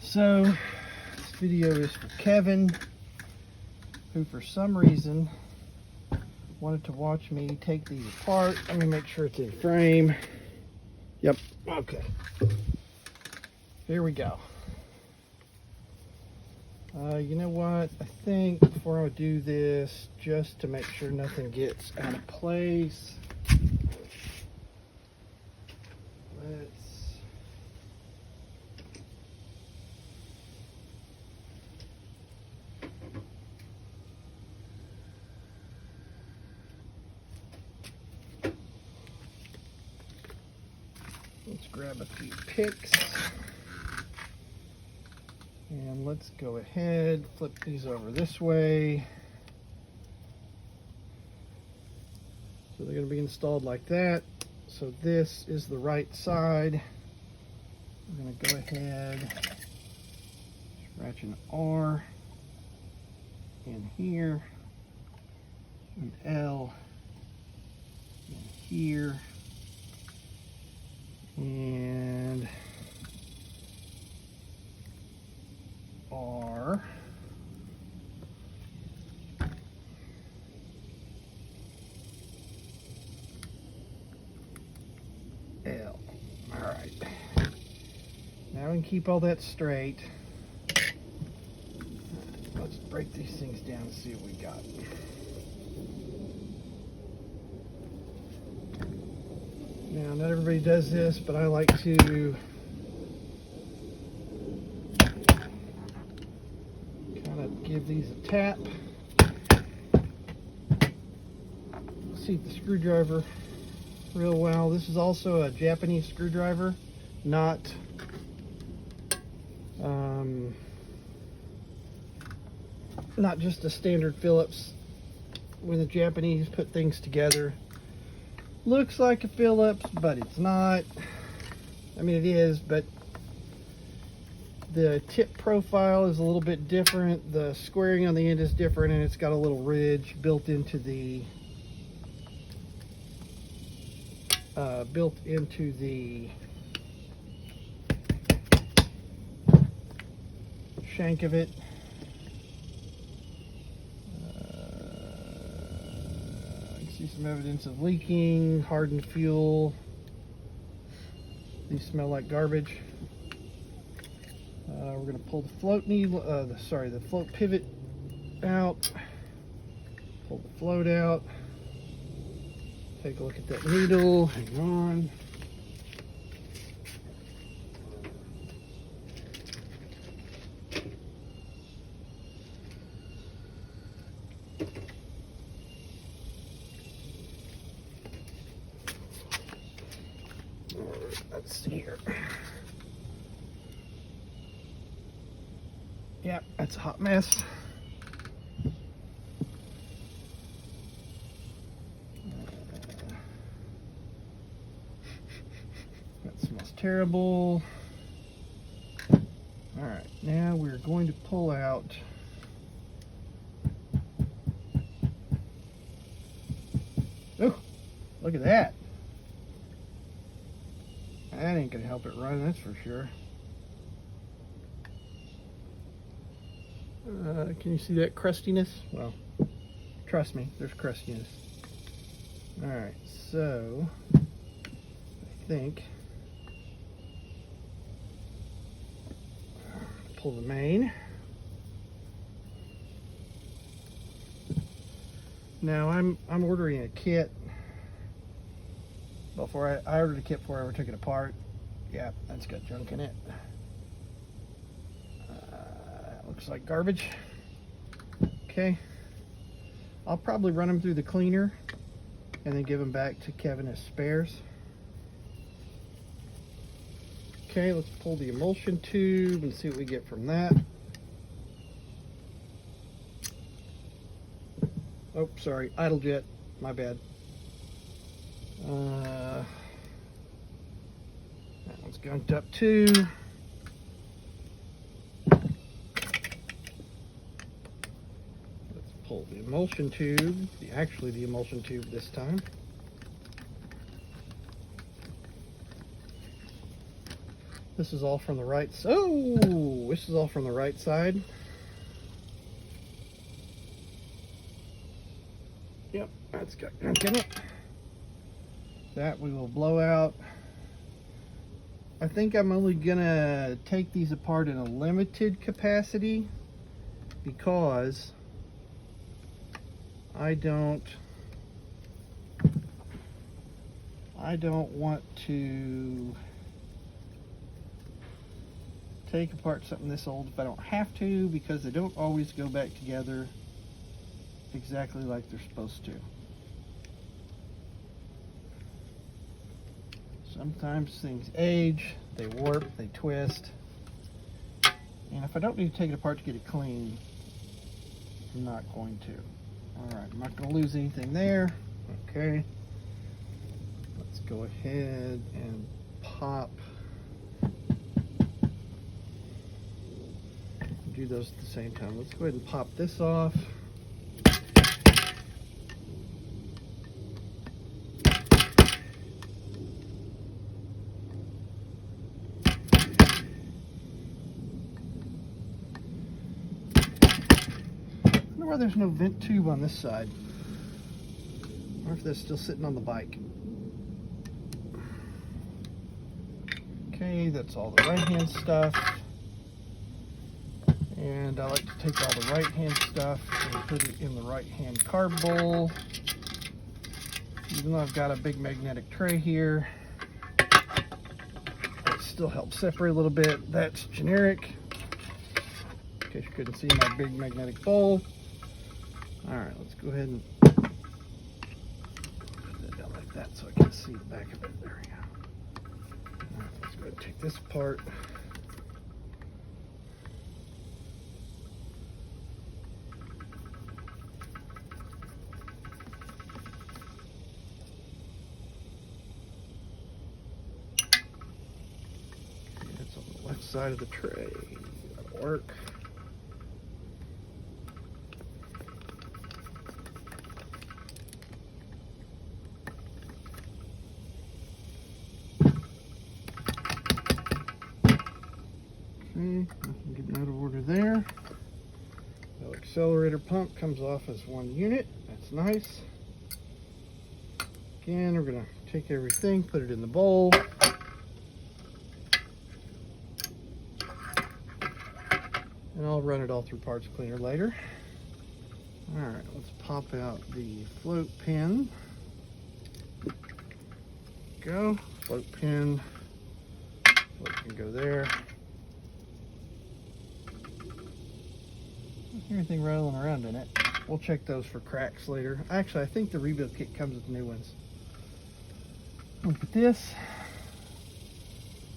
So this video is for Kevin, who for some reason wanted to watch me take these apart. Let me make sure it's in frame. Yep, okay. Here we go. You know what? I think before I do this, just to make sure nothing gets out of place, let's grab a few picks. And let's go ahead, flip these over this way. So they're going to be installed like that. So this is the right side. We're going to go ahead, scratch an R in here, an L in here, and R, L. All right. Now we can keep all that straight. Let's break these things down and see what we got. Now, not everybody does this, but I like to give these a tap. See the screwdriver real well. This is also a Japanese screwdriver, not just a standard Phillips. When the Japanese put things together, looks like a Phillips, but it's not. I mean, it is, but the tip profile is a little bit different. The squaring on the end is different, and it's got a little ridge built into the shank of it. I can see some evidence of leaking, hardened fuel. These smell like garbage. We're going to pull the float needle, the float pivot out. Pull the float out. Take a look at that needle. Hang on. All right, let's see here. Yep, that's a hot mess. That smells terrible. All right, now we're going to pull out oh, look at that. That ain't gonna help it run, that's for sure. Can you see that crustiness? Well, trust me, there's crustiness. All right, so I think pull the main. Now I'm ordering a kit. Before I ordered a kit before I ever took it apart. Yeah, that's got junk in it. Looks like garbage. Okay. I'll probably run them through the cleaner and then give them back to Kevin as spares. Okay, let's pull the emulsion tube and see what we get from that. Oh, sorry, idle jet, my bad. That one's gunked up too. Pull the emulsion tube, actually the emulsion tube this time. This is all from the right. Oh, this is all from the right side. Yep, that's got gunk in it. That we will blow out. I think I'm only gonna take these apart in a limited capacity because I don't want to take apart something this old if I don't have to, because they don't always go back together exactly like they're supposed to. Sometimes things age, they warp, they twist, and if I don't need to take it apart to get it clean, I'm not going to. Alright, I'm not going to lose anything there. Okay, let's go ahead and pop. Do those at the same time. Let's go ahead and pop this off. I wonder why there's no vent tube on this side. I wonder if that's still sitting on the bike. Okay, that's all the right hand stuff. And I like to take all the right hand stuff and put it in the right hand carb bowl. Even though I've got a big magnetic tray here, it still helps separate a little bit. That's generic. In case you couldn't see my big magnetic bowl. Alright, let's go ahead and put that down like that so I can see the back of it. There we go. Alright, let's go ahead and take this apart. Side of the tray. That'll work. Okay, nothing getting out of order there. The accelerator pump comes off as one unit. That's nice. Again, we're going to take everything, put it in the bowl. And I'll run it all through parts cleaner later. Alright, let's pop out the float pin. Go. Float pin. Float can go there. Anything rattling around in it. We'll check those for cracks later. Actually, I think the rebuild kit comes with new ones. Look at this.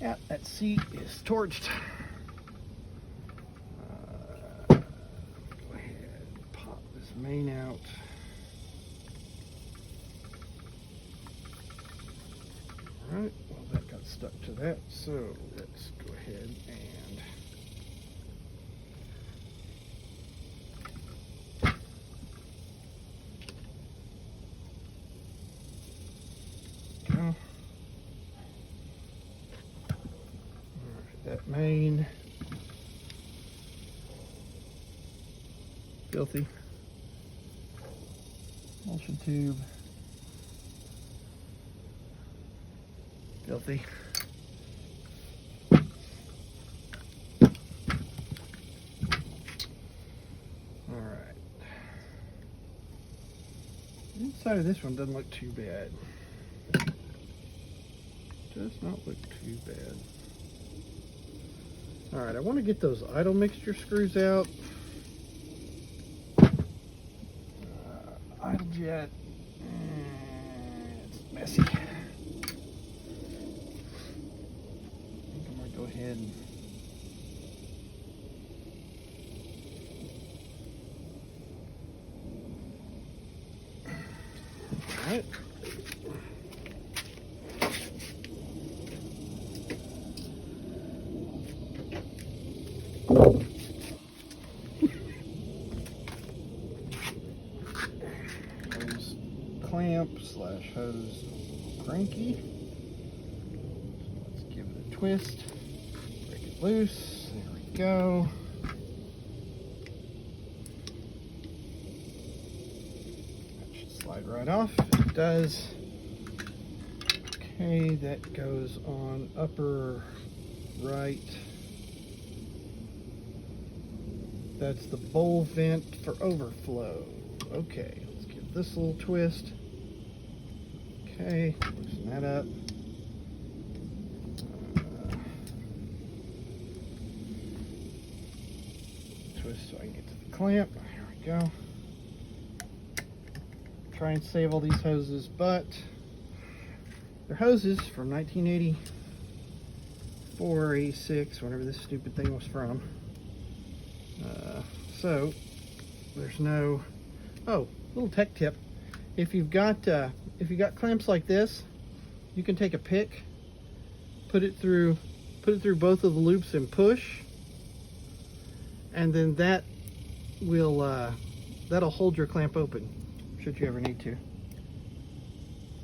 Yeah, that seat is torched. Main out. Alright, well that got stuck to that, so let's go ahead and go. Alright, that main. Filthy. Emulsion tube. Filthy. Alright. The inside of this one doesn't look too bad. Does not look too bad. Alright, I want to get those idle mixture screws out. Idle jet. It's messy. I think I'm going to go ahead and alright. Clamp / hose cranky. So let's give it a twist. loose. There we go. That should slide right off. It does. Okay, that goes on upper right. That's the bowl vent for overflow. Okay, let's give this a little twist. Okay, loosen that up. Twist so I can get to the clamp. There we go. Try and save all these hoses, but they're hoses from 1984, 86, whenever this stupid thing was from. So there's no. Oh, little tech tip: if you've got clamps like this, you can take a pick, put it through both of the loops and push, and then that will that'll hold your clamp open should you ever need to.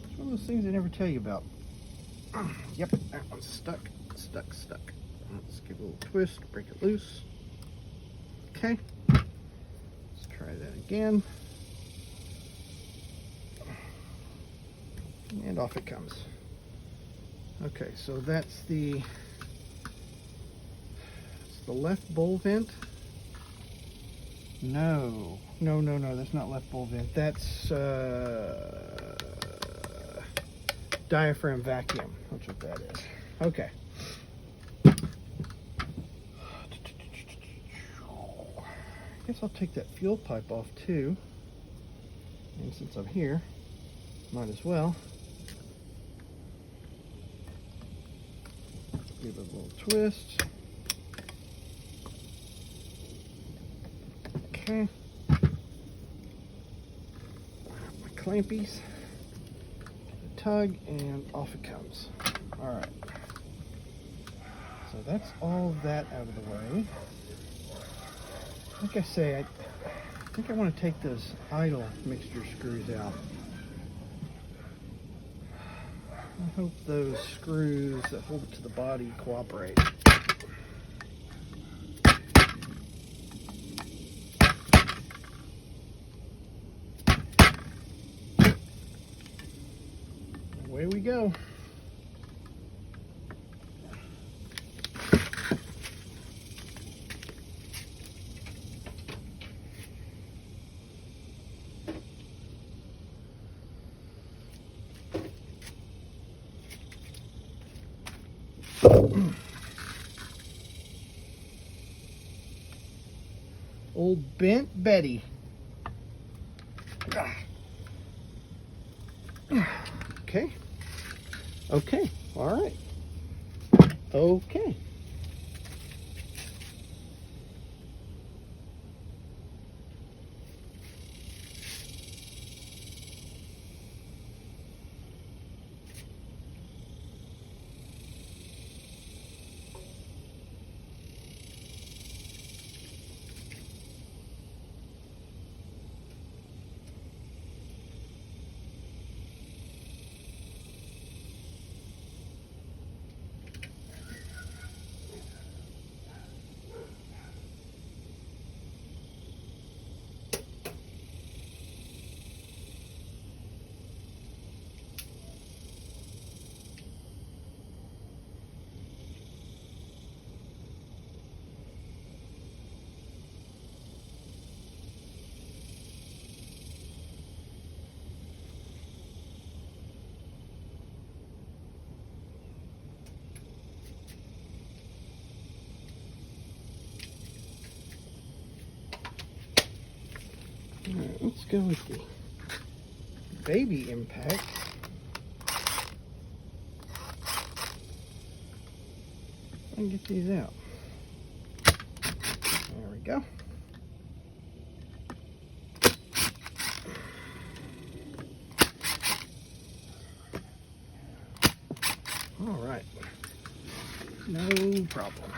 It's one of those things they never tell you about. Yep, that one's stuck. Let's give it a little twist, break it loose. Okay, let's try that again. And off it comes. Okay, so that's the left bowl vent. No, that's not left bowl vent. That's diaphragm vacuum. That's what that is. Okay. I guess I'll take that fuel pipe off too. And since I'm here, might as well. Give it a little twist. Okay. My clampies. Tug, and off it comes. All right. So that's all of that out of the way. Like I say, I think I want to take those idle mixture screws out. I hope those screws that hold it to the body cooperate. Away we go. Old Bent Betty. Okay. Okay. All right. Okay. All right, let's go with the baby impact. And get these out. There we go. All right. No problem.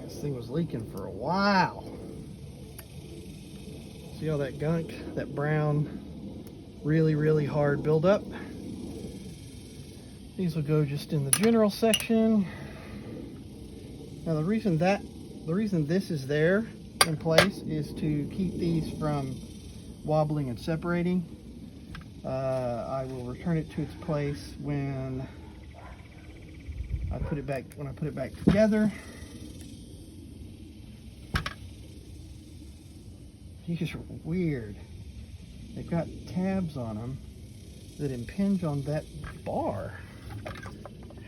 This thing was leaking for a while. See all that gunk, that brown, really hard buildup? These will go just in the general section. Now the reason this is there in place is to keep these from wobbling and separating. I will return it to its place when I put it back together. These are weird. They've got tabs on them that impinge on that bar.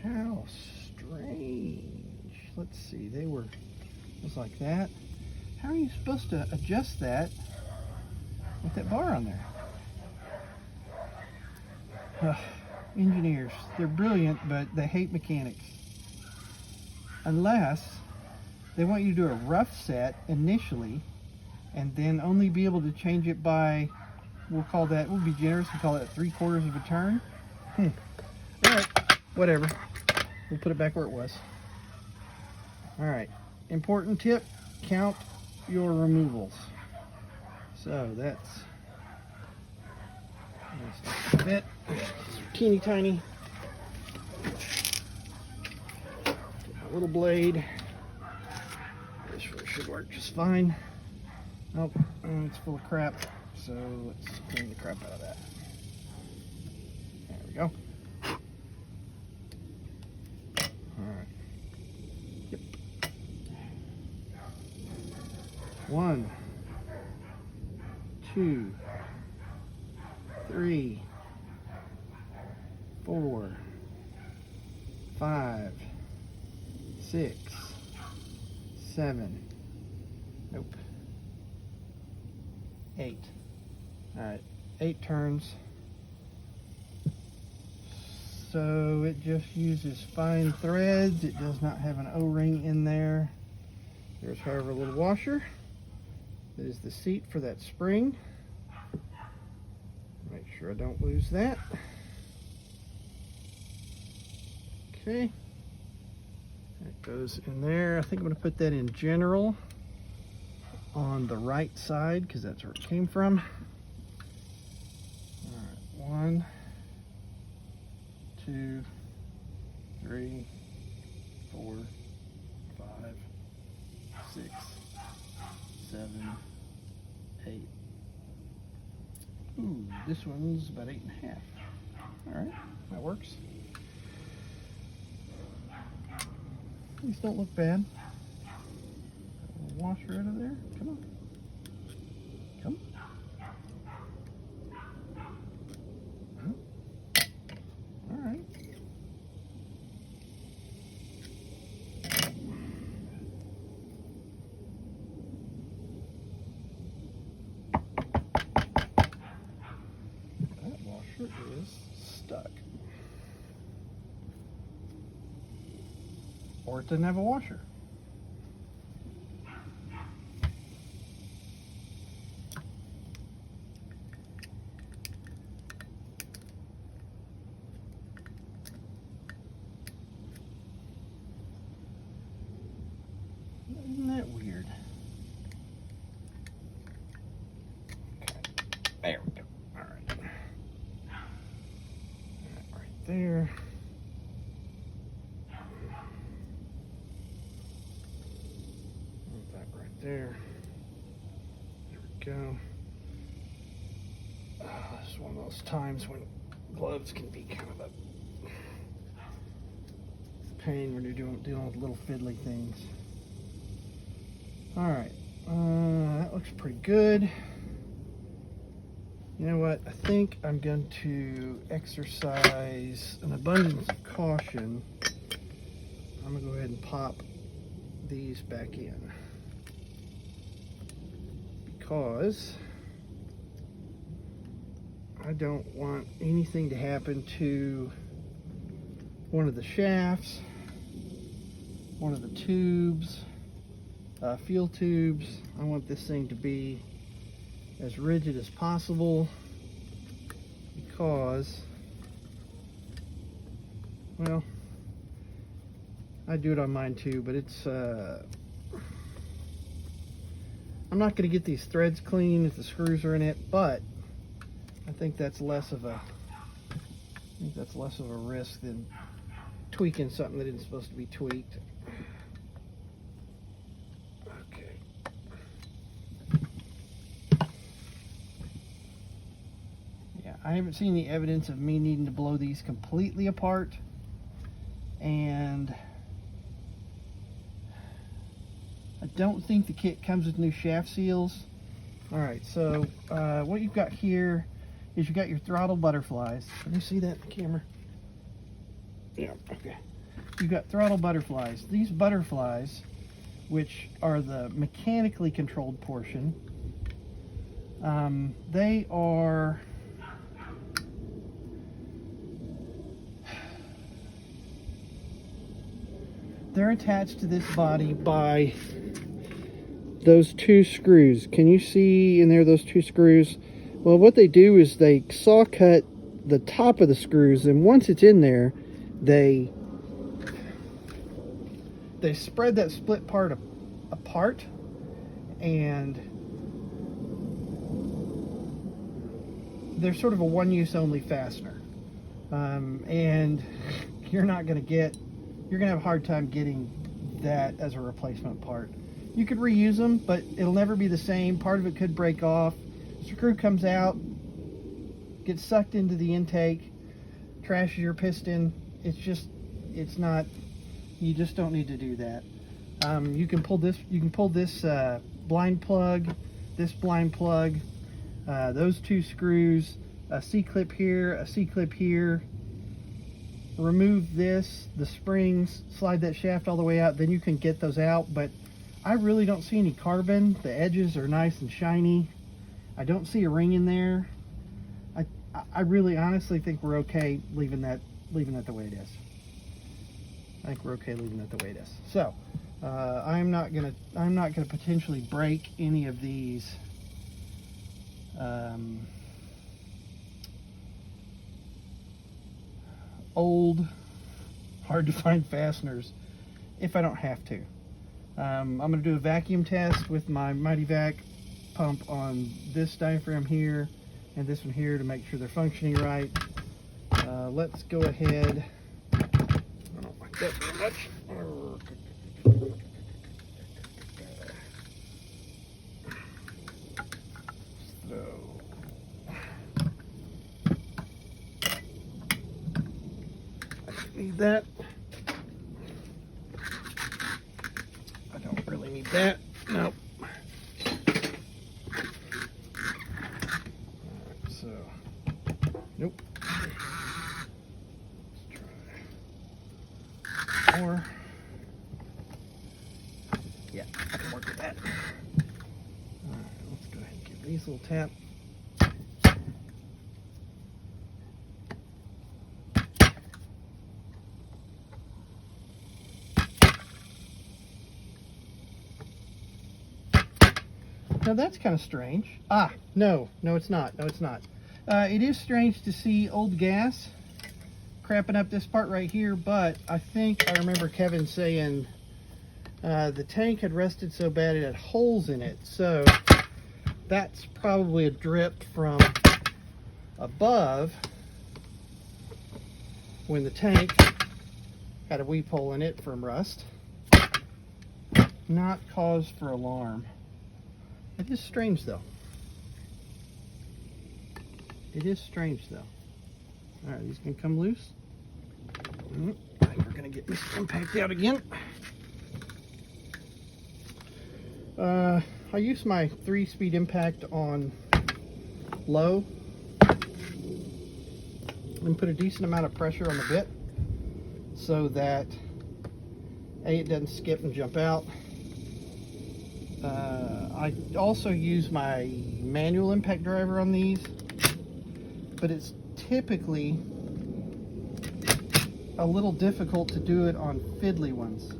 How strange. Let's see, it was like that. How are you supposed to adjust that with that bar on there? Engineers, they're brilliant, but they hate mechanics. Unless they want you to do a rough set initially and then only be able to change it by, we'll be generous and call it 3/4 of a turn. All right, whatever. We'll put it back where it was. All right, important tip, count your removals. So that's a bit, teeny tiny. A little blade. This should work just fine. Nope, it's full of crap. So let's clean the crap out of that. There we go. All right. Yep. 1, 2, 3, 4, 5, 6, 7. Nope. 8. All right, 8 turns. So it just uses fine threads. It does not have an O-ring in there. There's, however, a little washer. That is the seat for that spring. Make sure I don't lose that. Okay. That goes in there. I think I'm going to put that in general on the right side because that's where it came from. All right, 1, 2, 3, 4, 5, 6, 7, 8. Ooh, this one's about 8.5. All right, that works. These don't look bad. Washer out of there. Come on. Come. All right. That washer is stuck. Or it doesn't have a washer. Isn't that weird? Okay, there we go. All right. That right there. That right there. There we go. This is one of those times when gloves can be kind of a pain when you're dealing with little fiddly things. All right, that looks pretty good. You know what? I think I'm going to exercise an abundance of caution. I'm gonna go ahead and pop these back in because I don't want anything to happen to one of the shafts, one of the tubes, fuel tubes. I want this thing to be as rigid as possible because, well, I do it on mine too, but it's I'm not going to get these threads clean if the screws are in it, but I think that's less of a I think that's less of a risk than tweaking something that isn't supposed to be tweaked. Okay. Yeah, I haven't seen any evidence of me needing to blow these completely apart, and I don't think the kit comes with new shaft seals. All right, so what you've got here is you've got your throttle butterflies. Can you see that in the camera? Yeah, okay. You've got throttle butterflies. These butterflies, which are the mechanically controlled portion, they're attached to this body by those two screws. Can you see in there those two screws? Well, what they do is they saw cut the top of the screws, and once it's in there, they spread that split part apart, and they're sort of a one-use only fastener. And you're going to have a hard time getting that as a replacement part. You could reuse them, but it'll never be the same. Part of it could break off. The screw comes out, gets sucked into the intake, trashes your piston. It's not, you just don't need to do that. You can pull this blind plug, this blind plug, those two screws, a C-clip here, a C-clip here. Remove this, the springs, slide that shaft all the way out, then you can get those out. But I really don't see any carbon. The edges are nice and shiny. I don't see a ring in there. I really honestly think we're okay leaving that the way it is. I think we're okay leaving it the way it is. So I'm not gonna potentially break any of these old, hard to find fasteners if I don't have to. I'm going to do a vacuum test with my Mighty Vac pump on this diaphragm here and this one here to make sure they're functioning right. Let's go ahead. I don't like that very much. Need that. I don't really need that. Nope. Alright, so nope. Let's try more. Yeah, I can work with that. Alright, let's go ahead and give these a little tap. Now that's kind of strange. No, it's not. No, it's not. It is strange to see old gas crapping up this part right here, but I think I remember Kevin saying the tank had rusted so bad it had holes in it. So that's probably a drip from above when the tank had a weep hole in it from rust. Not cause for alarm. It is strange though. It is strange though. Alright, these can come loose. I think we're going to get this impact out again. I use my 3-speed impact on low and put a decent amount of pressure on the bit so that it doesn't skip and jump out. I also use my manual impact driver on these, but it's typically a little difficult to do it on fiddly ones.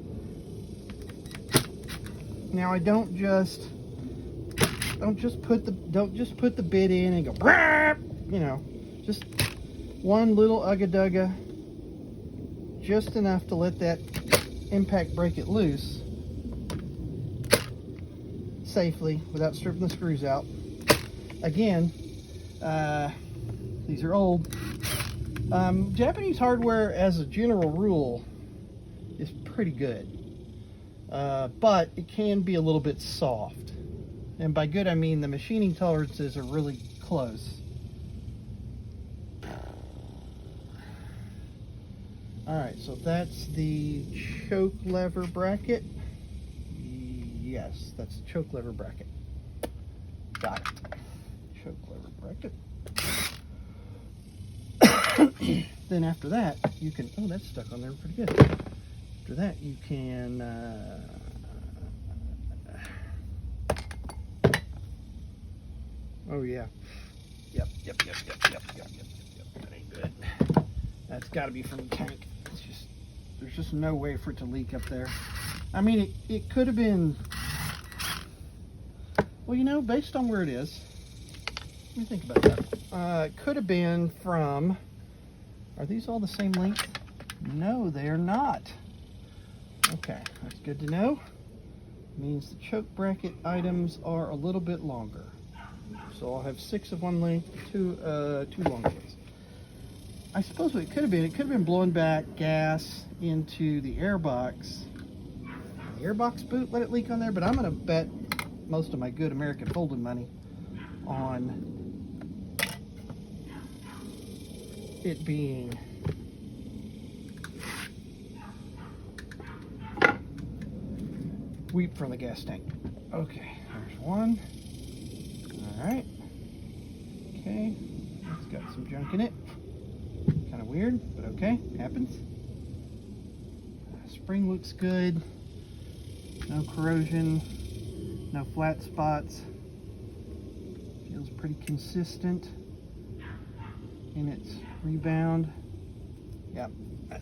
Now I don't just put the bit in and go, you know, just one little ugga-dugga, just enough to let that impact break it loose safely without stripping the screws out. Again, these are old. Japanese hardware, as a general rule, is pretty good, but it can be a little bit soft. And by good, I mean the machining tolerances are really close. Alright, so that's the choke lever bracket. Yes, that's the choke lever bracket. Got it. Choke lever bracket. Then after that, you can, oh, that's stuck on there pretty good. After that, you can, oh yeah. Yep. That ain't good. That's got to be from the tank. It's just, there's just no way for it to leak up there. I mean, it could have been, well, you know, based on where it is, let me think about that. It could have been from, are these all the same length? No, they are not. Okay, that's good to know. Means the choke bracket items are a little bit longer. So I'll have 6 of one length, 2 long ones. I suppose what it could have been blowing back gas into the airbox. The airbox boot let it leak on there, but I'm going to bet most of my good American folding money on it being weep from the gas tank. Okay, there's one. Alright. Okay, it's got some junk in it. Kind of weird, but okay, happens. Spring looks good. No corrosion. No flat spots. Feels pretty consistent in its rebound. Yep, that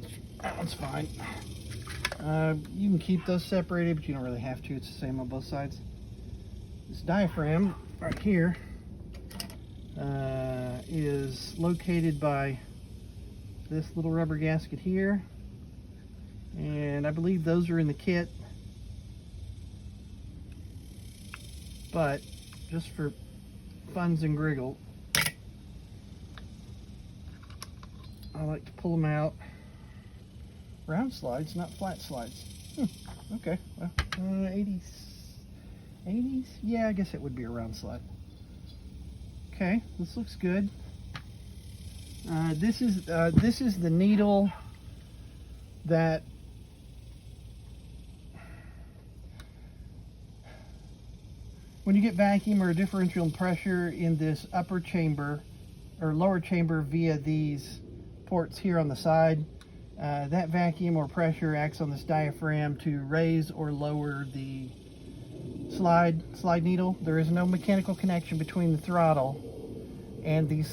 one's fine. You can keep those separated, but you don't really have to. It's the same on both sides. This diaphragm right here is located by this little rubber gasket here, and I believe those are in the kit, but just for funs and griggle, I like to pull them out. Round slides, not flat slides. Okay, well, 80s, yeah, I guess it would be a round slide. Okay, this looks good. This is the needle that when you get vacuum or differential pressure in this upper chamber or lower chamber via these ports here on the side, that vacuum or pressure acts on this diaphragm to raise or lower the slide needle. There is no mechanical connection between the throttle and the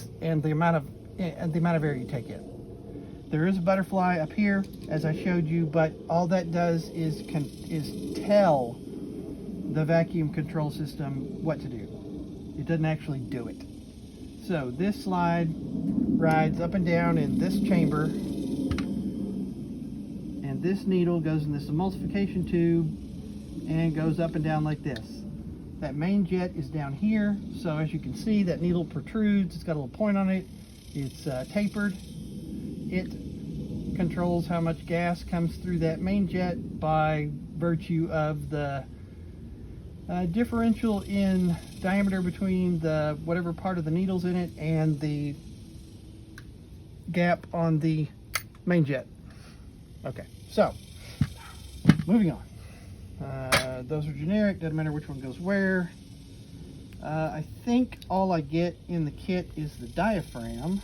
amount of air you take in. There is a butterfly up here, as I showed you, but all that does is tell the vacuum control system what to do. It doesn't actually do it. So this slide rides up and down in this chamber, and this needle goes in this emulsification tube and goes up and down like this. That main jet is down here, so as you can see, that needle protrudes. It's got a little point on it. It's tapered. It controls how much gas comes through that main jet by virtue of the differential in diameter between the whatever part of the needle's in it and the gap on the main jet. Okay, so moving on. Those are generic, doesn't matter which one goes where. I think all I get in the kit is the diaphragm.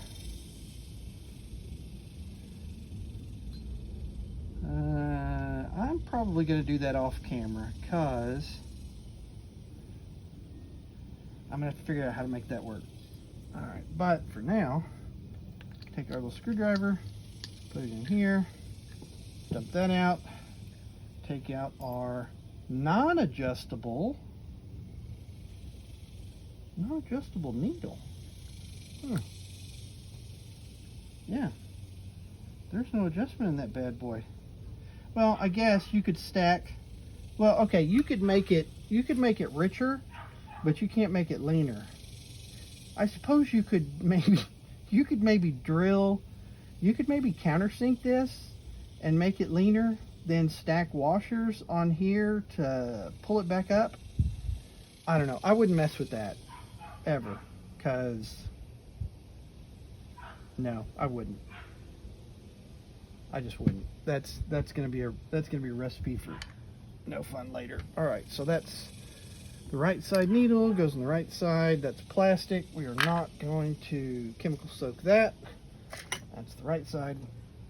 I'm probably going to do that off camera because I'm going to have to figure out how to make that work. Alright, but for now, take our little screwdriver, put it in here, dump that out, take out our non-adjustable needle. Yeah, there's no adjustment in that bad boy. Well, I guess you could stack. Well, okay, you could make it richer, but you can't make it leaner. I suppose you could maybe drill You could maybe countersink this and make it leaner, then stack washers on here to pull it back up. I don't know. I wouldn't mess with that ever, because no, I wouldn't. I just wouldn't. That's gonna be a recipe for no fun later. All right, so that's the right side needle goes on the right side. That's plastic. We are not going to chemical soak that. That's the right side.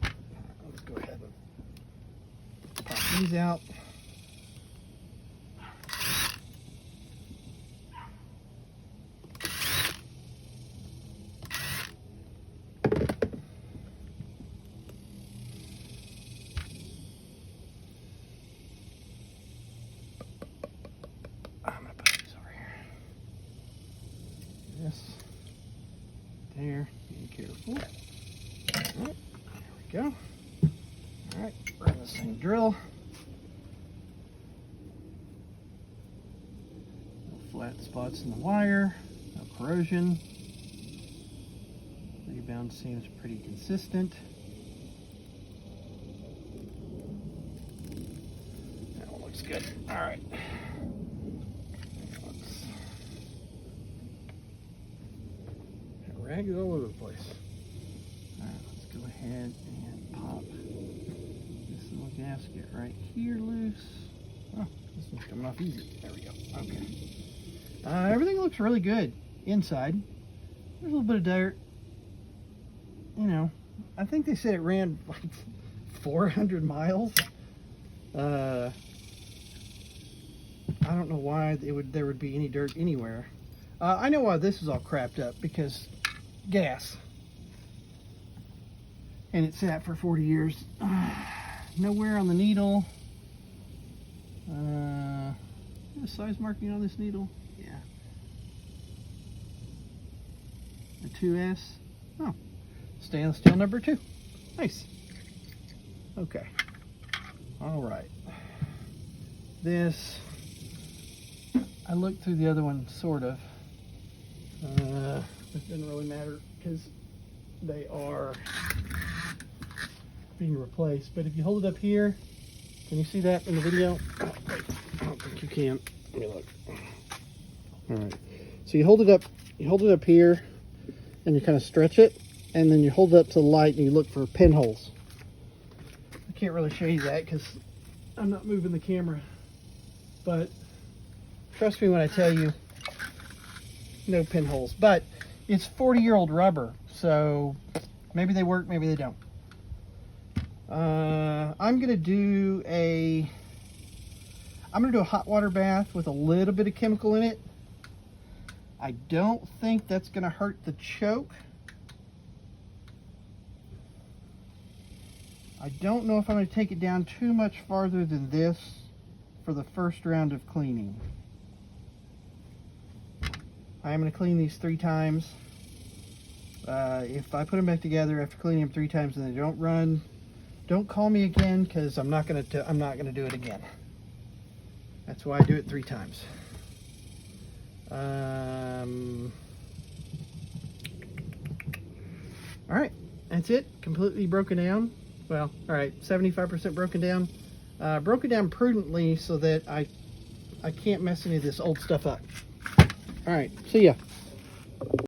Let's go ahead and pop these out. I'm gonna put these over here. This, there, be careful. All right, there we go. All right, run the same drill. No flat spots in the wire, no corrosion. Rebound seems pretty consistent. That one looks good. All right. Rags all over the place. All right, let's go ahead and pop this little gasket right here loose. Oh, this one's coming off easy. There we go. Okay. Everything looks really good inside. There's a little bit of dirt. You know, I think they said it ran like 400 miles. I don't know why there would be any dirt anywhere. I know why this is all crapped up, because gas, and it sat for 40 years. No wear on the needle. A size marking on this needle. Yeah, a 2S. Oh, stainless steel number 2. Nice. Okay. All right. This, I looked through the other one sort of. It doesn't really matter because they are being replaced. But if you hold it up here, can you see that in the video? Oh, wait, I don't think you can. Let me look. All right. So you hold it up here, and you kind of stretch it, and then you hold it up to the light, and you look for pinholes. I can't really show you that because I'm not moving the camera, but trust me when I tell you, no pinholes. But it's 40-year-old rubber, so maybe they work, maybe they don't. I'm gonna do a hot water bath with a little bit of chemical in it. I don't think that's gonna hurt the choke. I don't know if I'm gonna take it down too much farther than this for the first round of cleaning. I am going to clean these 3 times. If I put them back together after cleaning them 3 times and they don't run, don't call me again, because I'm not going to do it again. That's why I do it 3 times. All right, that's it. Completely broken down. Well, all right, 75% broken down. Broken down prudently so that I can't mess any of this old stuff up. All right, see ya.